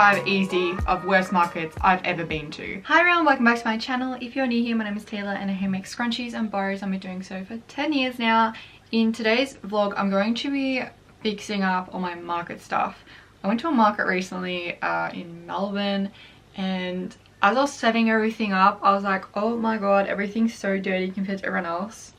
5 easy of worst markets I've ever been to. Hi everyone, welcome back to my channel. If you're new here, my name is Taylor and I make scrunchies and bows. I've been doing so for 10 years now. In today's vlog, I'm going to be fixing up all my market stuff. I went to a market recently in Melbourne, and as I was setting everything up, I was like, oh my god, everything's so dirty compared to everyone else.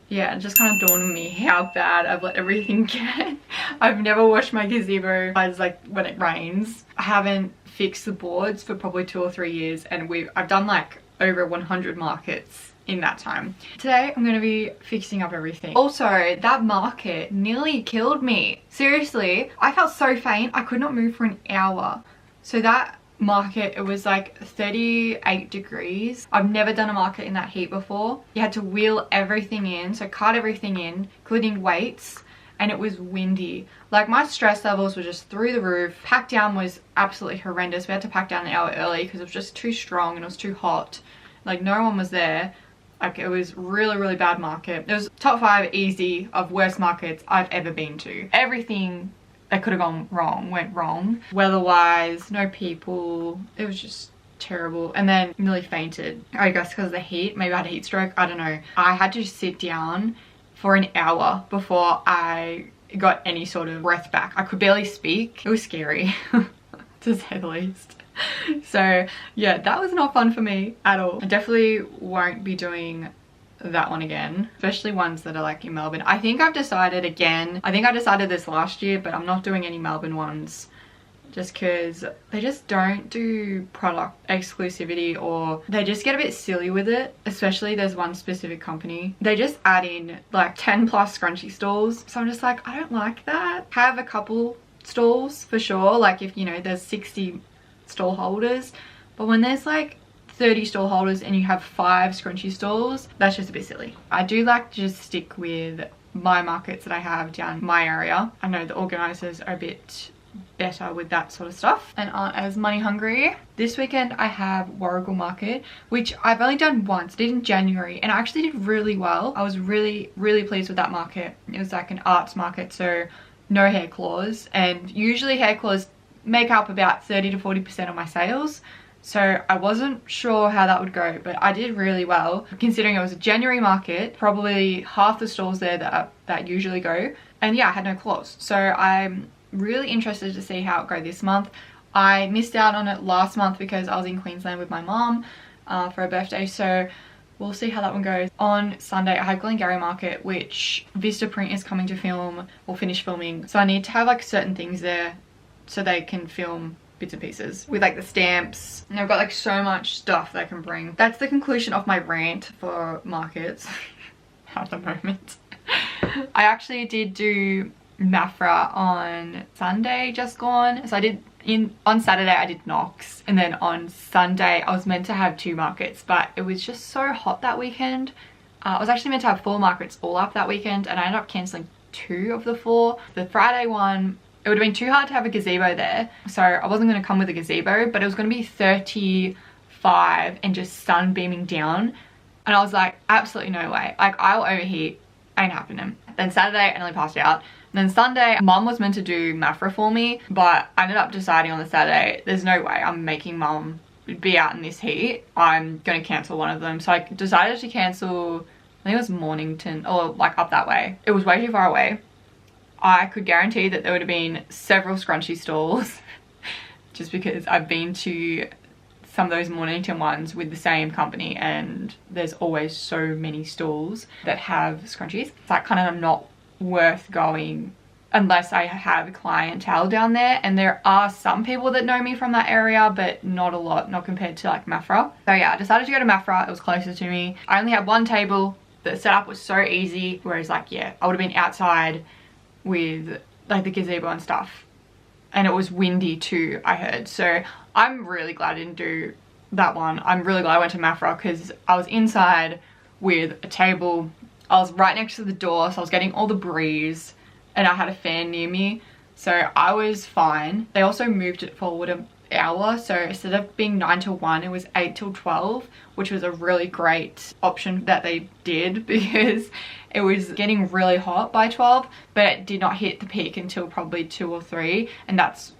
Yeah, it just kind of dawned on me how bad I've let everything get. I've never washed my gazebo besides like when it rains. I haven't fixed the boards for probably 2 or 3 years, and I've done like over 100 markets in that time. Today I'm going to be fixing up everything. Also, that market nearly killed me. Seriously, I felt so faint. I could not move for an hour. So that market, it was like 38 degrees. I've never done a market in that heat before. You had to wheel everything in, so cart everything in, including weights, and it was windy. Like, my stress levels were just through the roof. Pack down was absolutely horrendous. We had to pack down an hour early because it was just too strong and it was too hot. Like, no one was there. Like, it was really bad market. It was top 5 easy of worst markets I've ever been to. Everything that could have gone wrong went wrong. Weather-wise, no people. It was just terrible. And then nearly fainted. I guess because of the heat. Maybe I had a heat stroke. I don't know. I had to sit down for an hour before I got any sort of breath back. I could barely speak. It was scary, to say the least. So yeah, that was not fun for me at all. I definitely won't be doing that one again, especially ones that are like in Melbourne. I think I've decided again, I think I decided this last year, but I'm not doing any Melbourne ones just because they just don't do product exclusivity, or they just get a bit silly with it. Especially there's one specific company, they just add in like 10 plus scrunchie stalls, so I'm just like, I don't like that. Have a couple stalls for sure, like if you know there's 60 stall holders, but when there's like 30 stall holders and you have 5 scrunchie stalls, that's just a bit silly. I do like to just stick with my markets that I have down my area. I know the organisers are a bit better with that sort of stuff and aren't as money hungry. This weekend I have Warragul Market, which I've only done once. I did in January and I actually did really well. I was really pleased with that market. It was like an arts market, so no hair claws, and usually hair claws make up about 30 to 40% of my sales. So I wasn't sure how that would go, but I did really well considering it was a January market. Probably half the stalls there that usually go, and yeah, I had no claws. So I'm really interested to see how it goes this month. I missed out on it last month because I was in Queensland with my mom for her birthday, so we'll see how that one goes. On Sunday I had Glengarry Market, which Vistaprint is coming to film or finish filming, so I need to have like certain things there so they can film bits and pieces with like the stamps, and I've got like so much stuff that I can bring. That's the conclusion of my rant for markets at the moment. I actually did do Mafra on Sunday just gone, so I did on Saturday I did Knox, and then on Sunday I was meant to have 2 markets, but it was just so hot that weekend. I was actually meant to have 4 markets all up that weekend, and I ended up cancelling 2 of the 4. The Friday one, it would have been too hard to have a gazebo there, so I wasn't going to come with a gazebo, but it was going to be 35 and just sun beaming down, and I was like, absolutely no way, like I'll overheat, ain't happening. Then Saturday I nearly passed out, and then Sunday mum was meant to do Mafra for me, but I ended up deciding on the Saturday, there's no way I'm making mum be out in this heat, I'm going to cancel one of them. So I decided to cancel, I think it was Mornington, or like up that way. It was way too far away. I could guarantee that there would have been several scrunchie stalls just because I've been to some of those Mornington ones with the same company, and there's always so many stalls that have scrunchies. It's like kind of not worth going unless I have clientele down there, and there are some people that know me from that area, but not a lot, not compared to like Mafra. So yeah, I decided to go to Mafra. It was closer to me. I only had one table. The setup was so easy, whereas like, yeah, I would have been outside with like the gazebo and stuff, and it was windy too, I heard. So I'm really glad I didn't do that one. I'm really glad I went to Mafra because I was inside with a table. I was right next to the door, so I was getting all the breeze, and I had a fan near me, so I was fine. They also moved it forward an hour, so instead of being 9 till 1, it was 8 till 12, which was a really great option that they did because it was getting really hot by 12, but it did not hit the peak until probably 2 or 3, and that's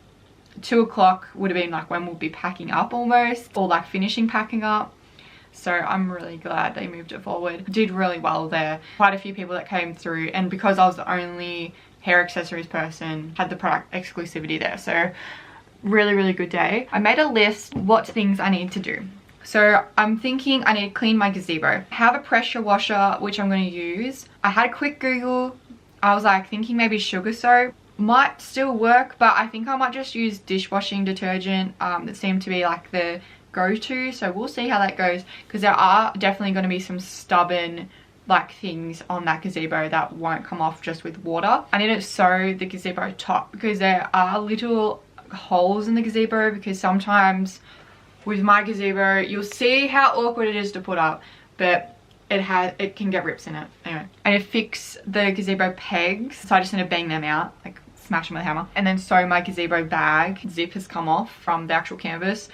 2 o'clock would have been like when we'll be packing up almost, or like finishing packing up. So I'm really glad they moved it forward. Did really well there. Quite a few people that came through, and because I was the only hair accessories person, had the product exclusivity there. So really good day. I made a list what things I need to do. So I'm thinking I need to clean my gazebo. I have a pressure washer, which I'm going to use. I had a quick Google. I was like thinking maybe sugar soap might still work, but I think I might just use dishwashing detergent. That seemed to be like the go-to. So we'll see how that goes, because there are definitely going to be some stubborn like things on that gazebo that won't come off just with water. I need to sew the gazebo top because there are little holes in the gazebo, because sometimes with my gazebo you'll see how awkward it is to put up, but it can get rips in it. Anyway, I need to fix the gazebo pegs, so I just need to bang them out, like smash them with a hammer, and then sew my gazebo bag. Zip has come off from the actual canvas.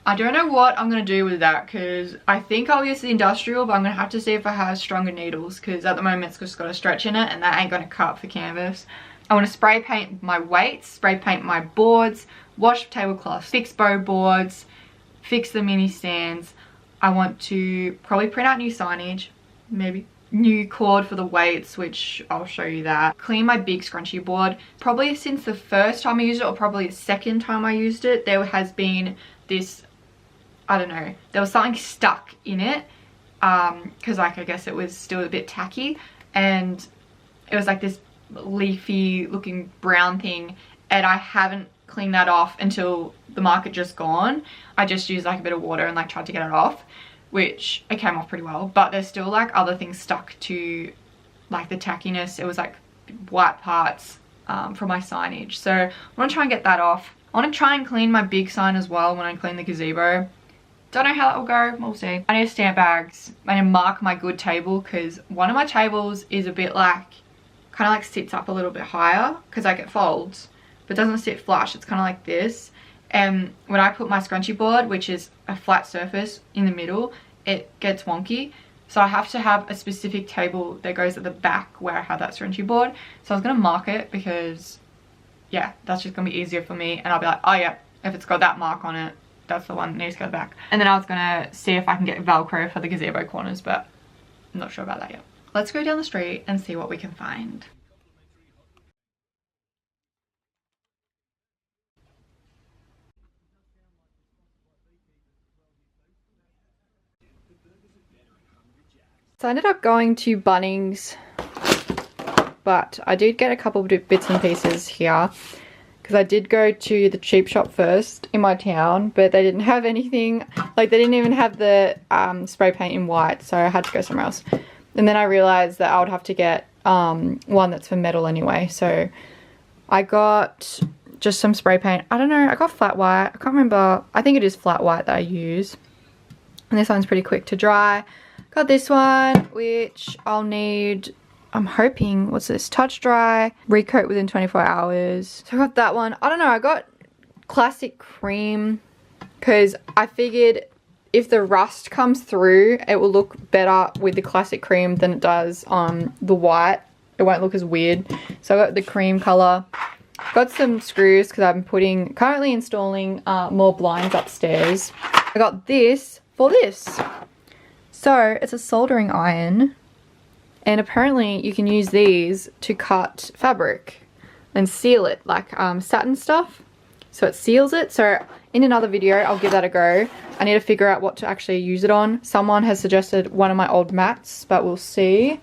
I don't know what I'm going to do with that, because I think I'll use the industrial, but I'm going to have to see if I have stronger needles, because at the moment it's just got a stretch in it and that ain't going to cut for canvas. I want to spray paint my weights, spray paint my boards, wash tablecloths, fix bow boards, fix the mini stands. I want to probably print out new signage, maybe new cord for the weights, which I'll show you that. Clean my big scrunchie board. Probably since the first time I used it, or probably the second time I used it, there has been this, I don't know, there was something stuck in it, because like I guess it was still a bit tacky, and it was like this leafy looking brown thing, and I haven't cleaned that off until the market just gone. I just used like a bit of water and like tried to get it off, which it came off pretty well, but there's still like other things stuck to like the tackiness. It was like white parts from my signage, so I want to try and get that off. I want to try and clean my big sign as well when I clean the gazebo. Don't know how that will go, we'll see. I need stamp bags. I need to mark my good table, because one of my tables is a bit like, kind of like sits up a little bit higher, because like it folds, but doesn't sit flush. It's kind of like this. And when I put my scrunchie board, which is a flat surface in the middle, it gets wonky. So I have to have a specific table that goes at the back where I have that scrunchie board. So I was going to mark it, because yeah, that's just going to be easier for me. And I'll be like, oh yeah, if it's got that mark on it, that's the one that needs to go back. And then I was gonna see if I can get Velcro for the gazebo corners, but I'm not sure about that yet. Let's go down the street and see what we can find. So I ended up going to Bunnings, but I did get a couple of bits and pieces here, because I did go to the cheap shop first in my town, but they didn't have anything, like they didn't even have the spray paint in white, so I had to go somewhere else. And then I realized that I would have to get one that's for metal anyway, so I got just some spray paint. I don't know, I got flat white, I can't remember, I think it is flat white that I use. And this one's pretty quick to dry. Got this one, which I'll need, I'm hoping, what's this, touch dry, recoat within 24 hours. So I got that one. I don't know, I got classic cream, because I figured if the rust comes through, it will look better with the classic cream than it does on the white. It won't look as weird. So I got the cream color. Got some screws, because I'm currently installing more blinds upstairs. I got this for this. So it's a soldering iron. And apparently you can use these to cut fabric and seal it, like satin stuff. So it seals it. So in another video, I'll give that a go. I need to figure out what to actually use it on. Someone has suggested one of my old mats, but we'll see.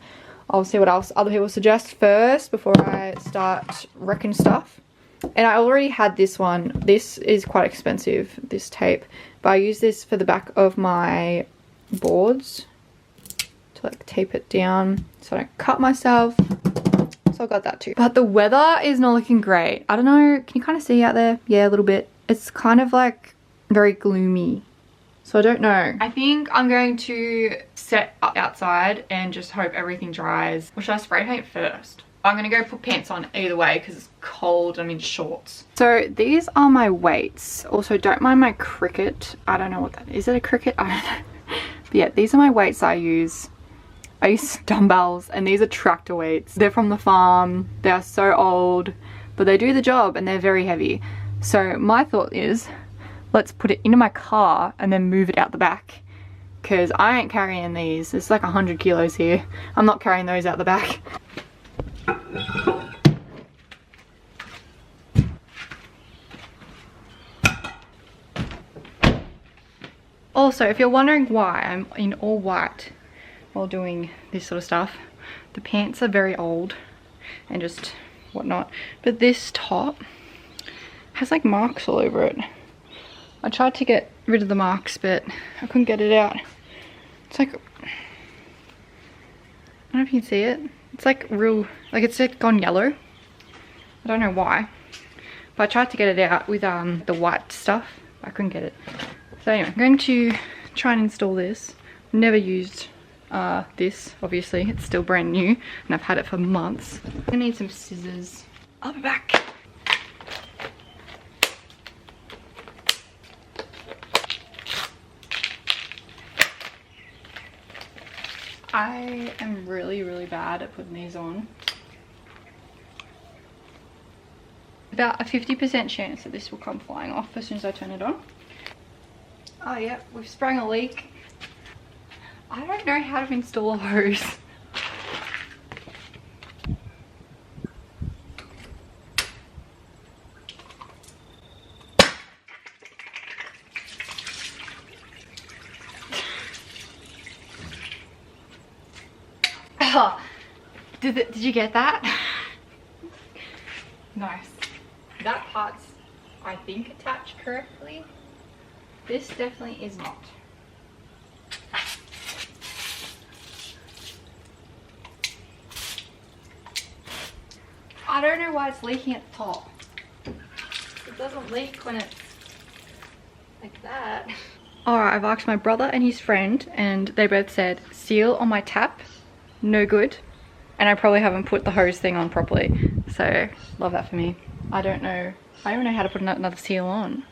I'll see what else other people suggest first before I start wrecking stuff. And I already had this one. This is quite expensive, this tape. But I use this for the back of my boards, like tape it down so I don't cut myself. So I got that too. But the weather is not looking great. I don't know, can you kind of see out there? Yeah, a little bit. It's kind of like very gloomy. So I don't know. I think I'm going to set up outside and just hope everything dries. Or should I spray paint first? I'm gonna go put pants on either way because it's cold. I'm in shorts. So these are my weights. Also, don't mind my cricket. I don't know what that is. Is it a cricket? I don't know. But yeah, these are my weights I use. I use dumbbells, and these are tractor weights. They're from the farm. They are so old, but they do the job and they're very heavy. So my thought is, let's put it into my car and then move it out the back. Because I ain't carrying these. It's like 100 kilos here. I'm not carrying those out the back. Also, if you're wondering why I'm in all white while doing this sort of stuff, the pants are very old and just whatnot. But this top has like marks all over it. I tried to get rid of the marks, but I couldn't get it out. It's like, I don't know if you can see it. It's like real, like it's like gone yellow. I don't know why. But I tried to get it out with the white stuff. I couldn't get it. So anyway, I'm going to try and install this. Never used this, obviously. It's still brand new and I've had it for months. I need some scissors. I'll be back. I am really bad at putting these on. About a 50% chance that this will come flying off as soon as I turn it on. Oh yeah, we've sprung a leak. I don't know how to install a hose. Oh, did you get that? Nice. That part's, I think, attached correctly. This definitely is not. I don't know why it's leaking at the top. It doesn't leak when it's like that. Alright, I've asked my brother and his friend and they both said seal on my tap, no good. And I probably haven't put the hose thing on properly. So, love that for me. I don't know how to put another seal on.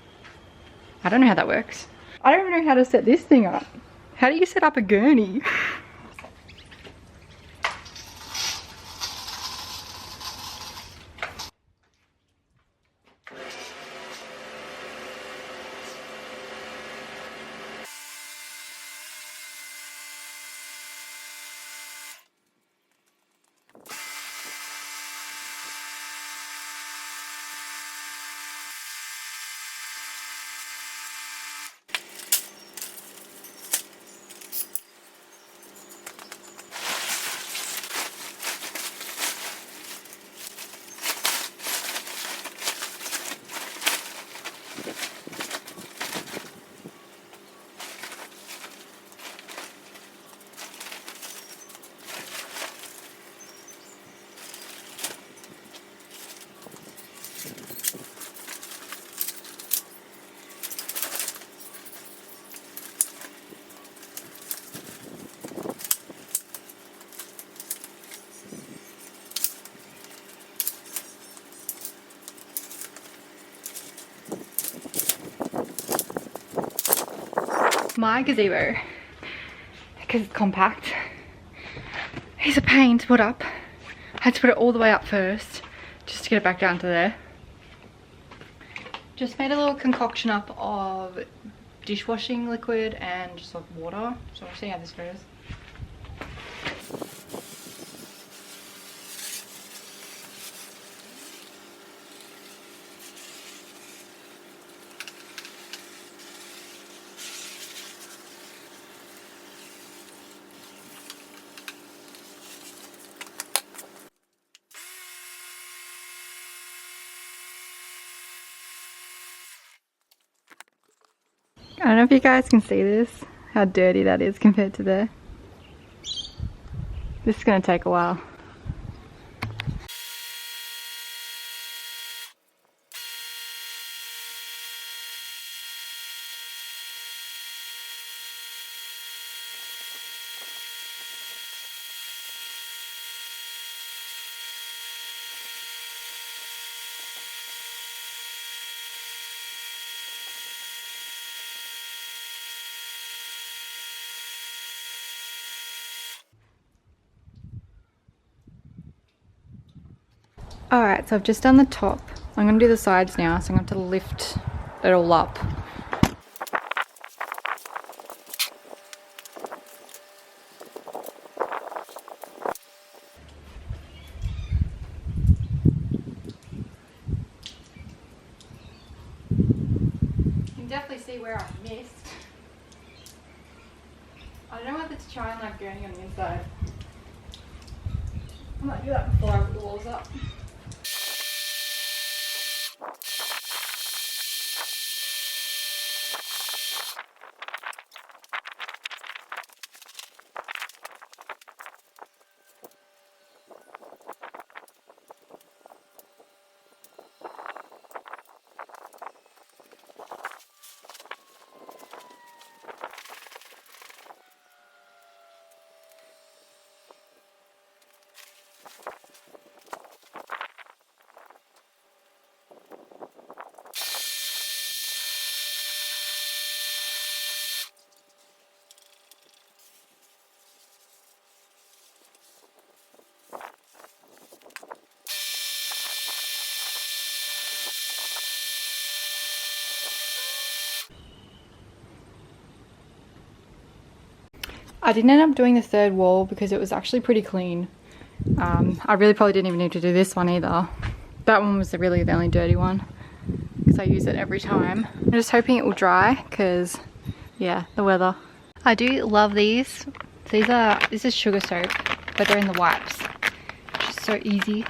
I don't know how that works. I don't even know how to set this thing up. How do you set up a gurney? My gazebo, because it's compact, is a pain to put up. I had to put it all the way up first just to get it back down to there. Just made a little concoction up of dishwashing liquid and just like water, so we'll see how this goes. I don't know if you guys can see this, how dirty that is compared to there. This is going to take a while. Alright, so I've just done the top I'm going to do the sides now, so I'm going to have to lift it all up. You can definitely see where I missed. I don't know whether to try and like gurney on the inside. I might do that before I put the walls up. I didn't end up doing the third wall because it was actually pretty clean. I really probably didn't even need to do this one either. That one was really the only dirty one because I use it every time. I'm just hoping it will dry because, yeah, the weather. I do love these. This is sugar soap, but they're in the wipes. It's just so easy.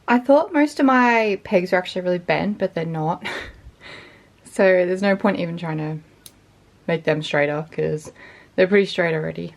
I thought most of my pegs were actually really bent, but they're not. So there's no point even trying to make them straighter because they're pretty straight already.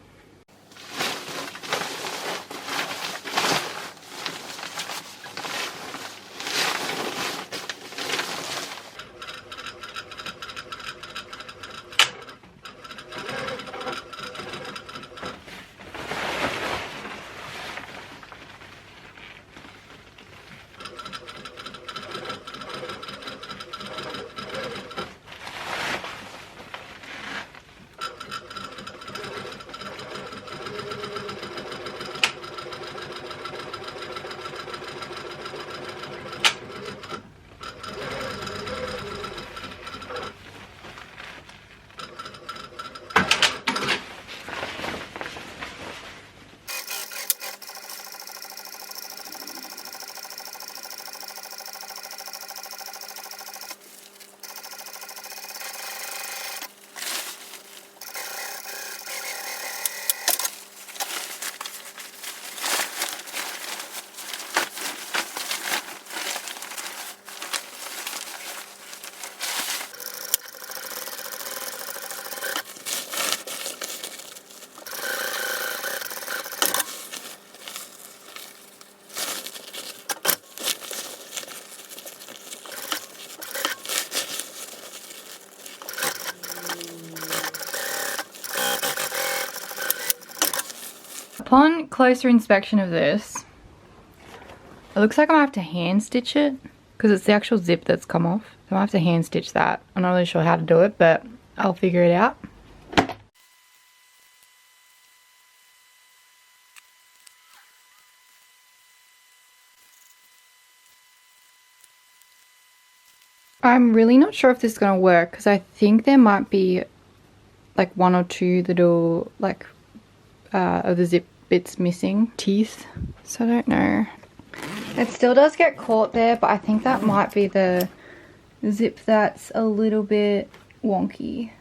Upon closer inspection of this, it looks like I'm gonna have to hand stitch it because it's the actual zip that's come off. So I'm gonna have to hand stitch that. I'm not really sure how to do it, but I'll figure it out. I'm really not sure if this is gonna work because I think there might be like one or two little like of the zip bits missing teeth, so I don't know. It still does get caught there, but I think that might be the zip that's a little bit wonky.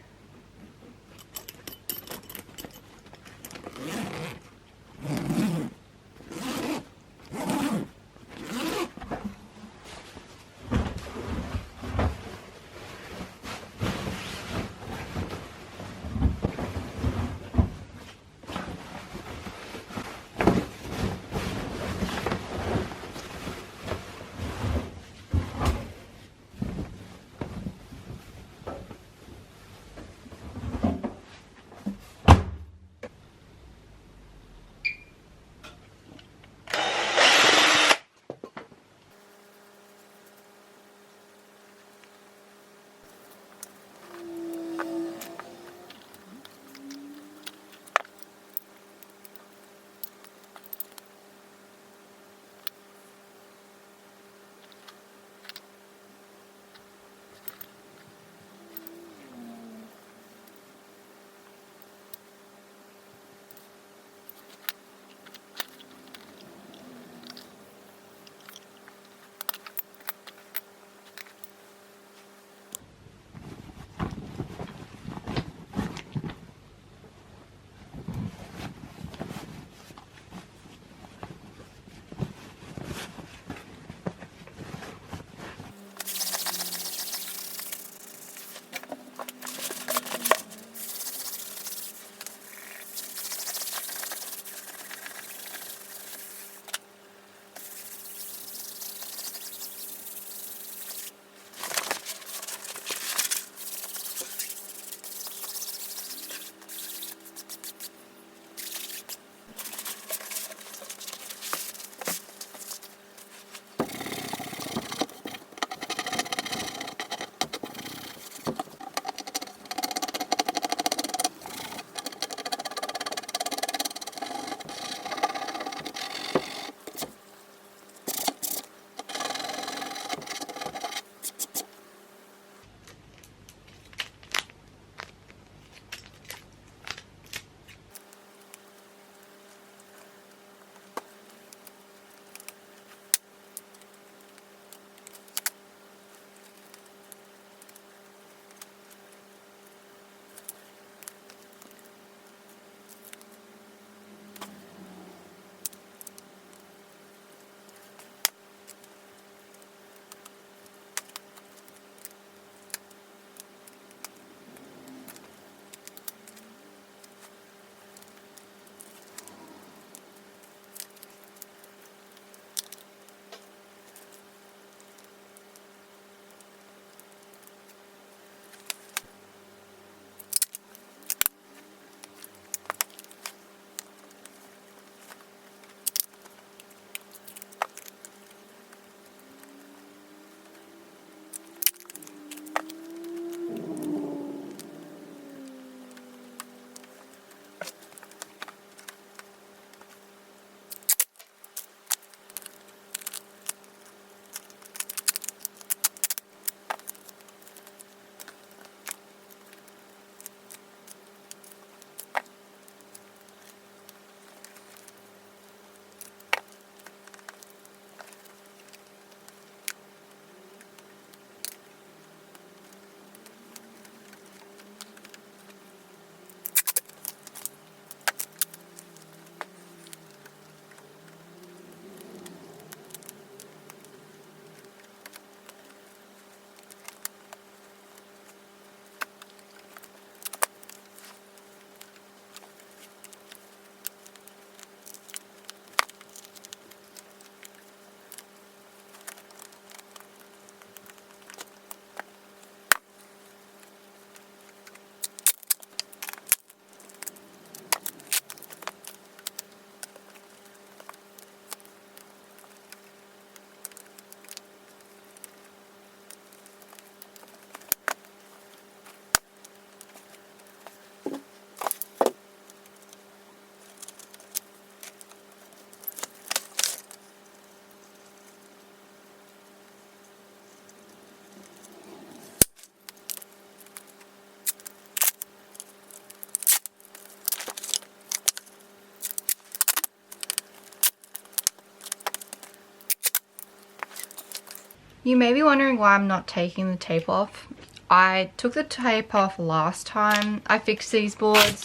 You may be wondering why I'm not taking the tape off. I took the tape off last time I fixed these boards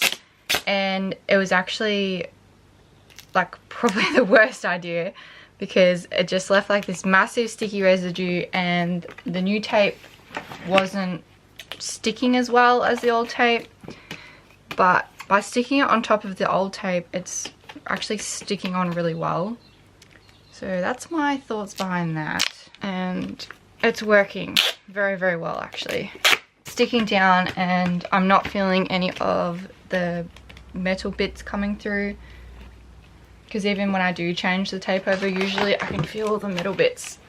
and it was actually like probably the worst idea because it just left like this massive sticky residue and the new tape wasn't sticking as well as the old tape. But by sticking it on top of the old tape, it's actually sticking on really well. So that's my thoughts behind that. And it's working very, very well actually. Sticking down and I'm not feeling any of the metal bits coming through. Because even when I do change the tape over, usually I can feel the metal bits.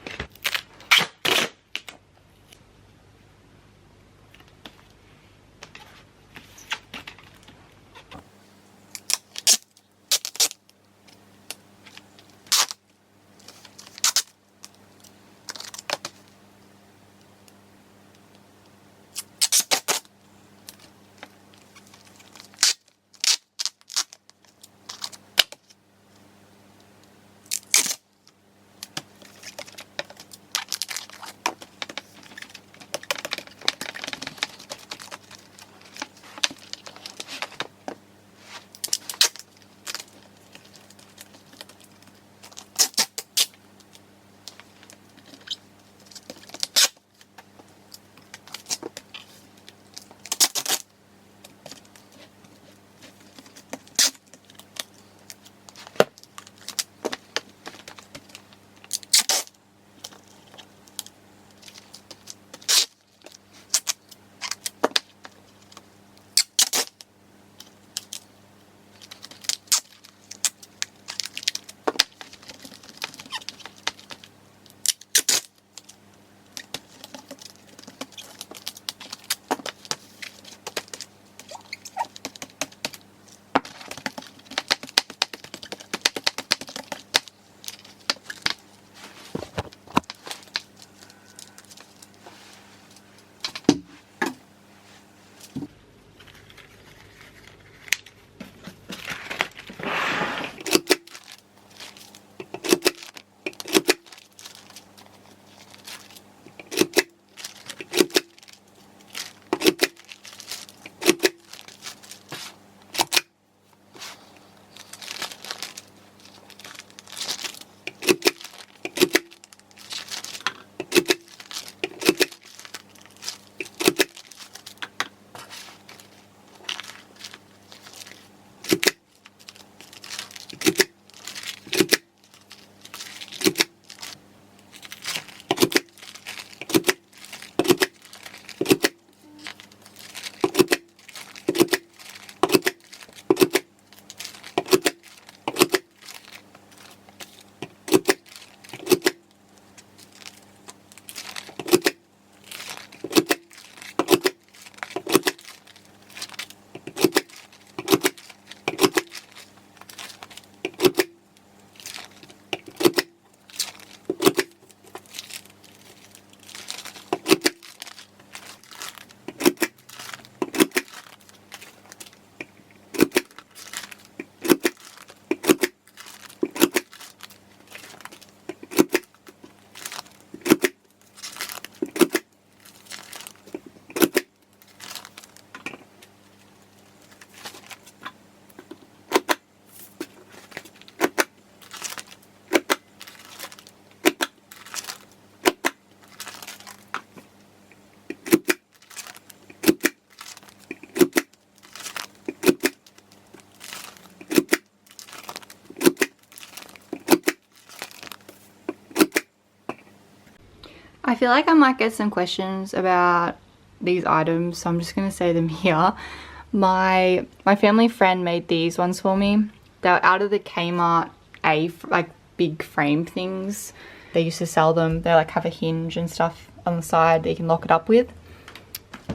I feel like I might get some questions about these items, so I'm just going to say them here. My family friend made these ones for me. They're out of the Kmart like big frame things. They used to sell them. They like have a hinge and stuff on the side that you can lock it up with.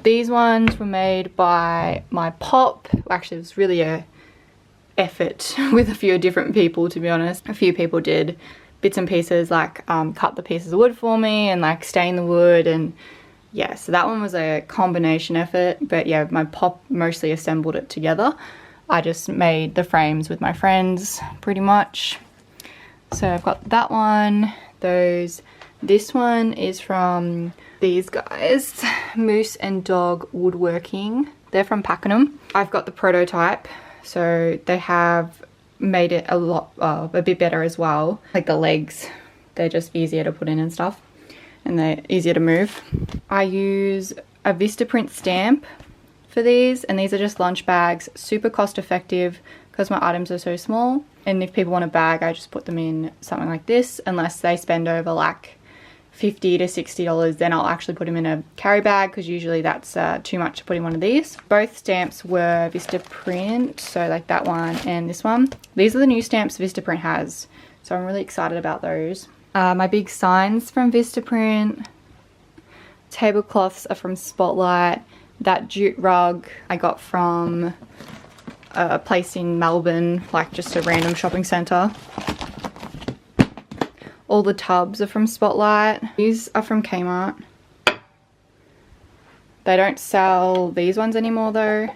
These ones were made by my pop. Actually, it was really a effort with a few different people, to be honest. A few people did bits and pieces, like cut the pieces of wood for me and like stain the wood, and yeah, so that one was a combination effort. But yeah, my pop mostly assembled it together. I just made the frames with my friends pretty much. So I've got that one, those, This one is from these guys, Moose and Dog Woodworking. They're from Pakenham. I've got the prototype, so they have made it a bit better as well. Like the legs, they're just easier to put in and stuff, and they're easier to move. I use a Vistaprint stamp for these, and these are just lunch bags, super cost effective because my items are so small. And if people want a bag, I just put them in something like this, unless they spend over like $50 to $60, then I'll actually put them in a carry bag, because usually that's too much to put in one of these. Both stamps were Vistaprint, so like that one and this one. These are the new stamps Vistaprint has, so I'm really excited about those. My big signs from Vistaprint. Tablecloths are from Spotlight. That jute rug I got from a place in Melbourne, like just a random shopping centre. All the tubs are from Spotlight. These are from Kmart. They don't sell these ones anymore though,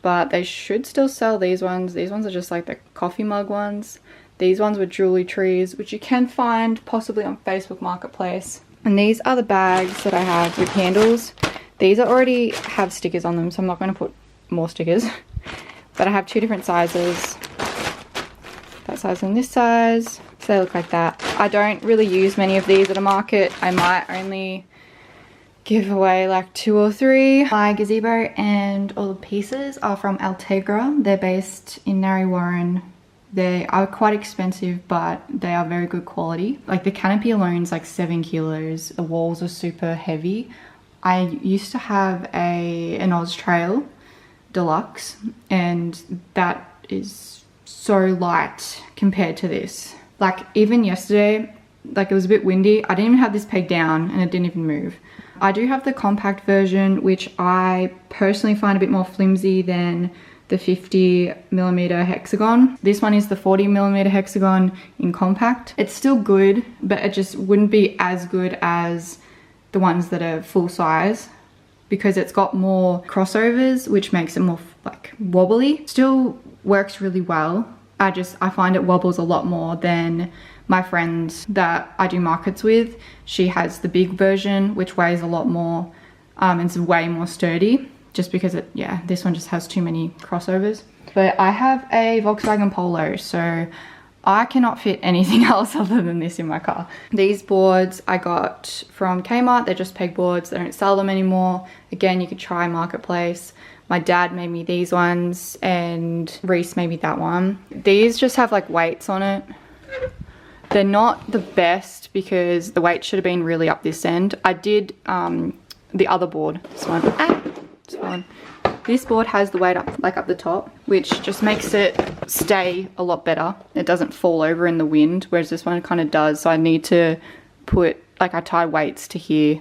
but they should still sell these ones. These ones are just like the coffee mug ones. These ones were jewellery trees, which you can find possibly on Facebook Marketplace. And these are the bags that I have with handles. These already have stickers on them, so I'm not going to put more stickers. But I have two different sizes. That size and this size. So they look like that. I don't really use many of these at a market. I might only give away like 2 or 3. My gazebo and all the pieces are from Altegra. They're based in Narre Warren. They are quite expensive, but they are very good quality. Like the canopy alone is like 7 kilos. The walls are super heavy. I used to have an Oz Trail Deluxe, and that is so light compared to this. Like even yesterday, like it was a bit windy, I didn't even have this pegged down and it didn't even move. I do have the compact version, which I personally find a bit more flimsy than the 50mm hexagon. This one is the 40mm hexagon in compact. It's still good, but it just wouldn't be as good as the ones that are full size, because it's got more crossovers, which makes it more like wobbly. Still works really well. I find it wobbles a lot more than my friend that I do markets with. She has the big version, which weighs a lot more, and it's way more sturdy, just because this one just has too many crossovers. But I have a Volkswagen Polo, so I cannot fit anything else other than this in my car. These boards I got from Kmart. They're just pegboards. They don't sell them anymore. Again, you could try Marketplace. My dad made me these ones, and Reese made me that one. These just have like weights on it. They're not the best because the weight should have been really up this end. I did the other board, this one. This one. This board has the weight up like up the top, which just makes it stay a lot better. It doesn't fall over in the wind, whereas this one kind of does. So I need to put, like I tie weights to here,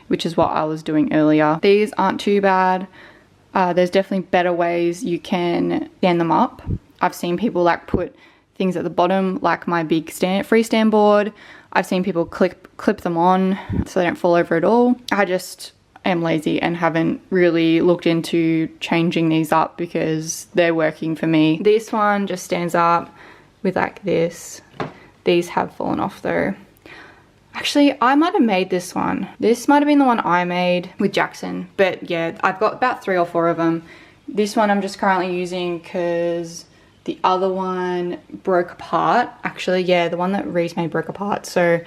which is what I was doing earlier. These aren't too bad. There's definitely better ways you can stand them up. I've seen people like put things at the bottom, like my big freestand board. I've seen people clip them on so they don't fall over at all. I just am lazy and haven't really looked into changing these up because they're working for me. This one just stands up with like this. These have fallen off though. Actually, I might have made this one. This might have been the one I made with Jackson, but yeah, I've got about 3 or 4 of them. This one I'm just currently using because the other one broke apart. Actually, yeah, the one that Reese made broke apart. So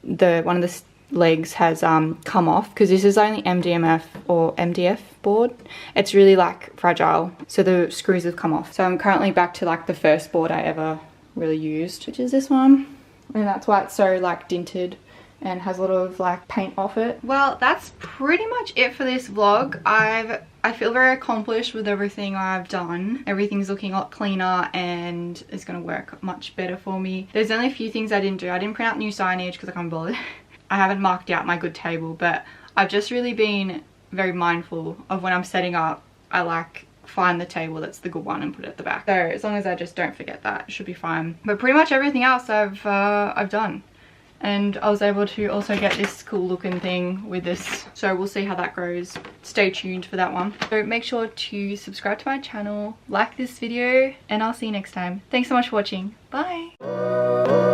one of the legs has come off, because this is only MDF or MDF board. It's really like fragile, so the screws have come off. So I'm currently back to like the first board I ever really used, which is this one, and that's why it's so like dinted and has a lot of like paint off it. Well, that's pretty much it for this vlog. I feel very accomplished with everything I've done. Everything's looking a lot cleaner and it's gonna work much better for me. There's only a few things I didn't do. I didn't print out new signage because I can't bother. I haven't marked out my good table, but I've just really been very mindful of when I'm setting up. I like find the table that's the good one and put it at the back. So as long as I just don't forget that, it should be fine. But pretty much everything else I've done. And I was able to also get this cool looking thing with this, so we'll see how that goes. Stay tuned for that one. So make sure to subscribe to my channel, like this video, and I'll see you next time. Thanks so much for watching. Bye.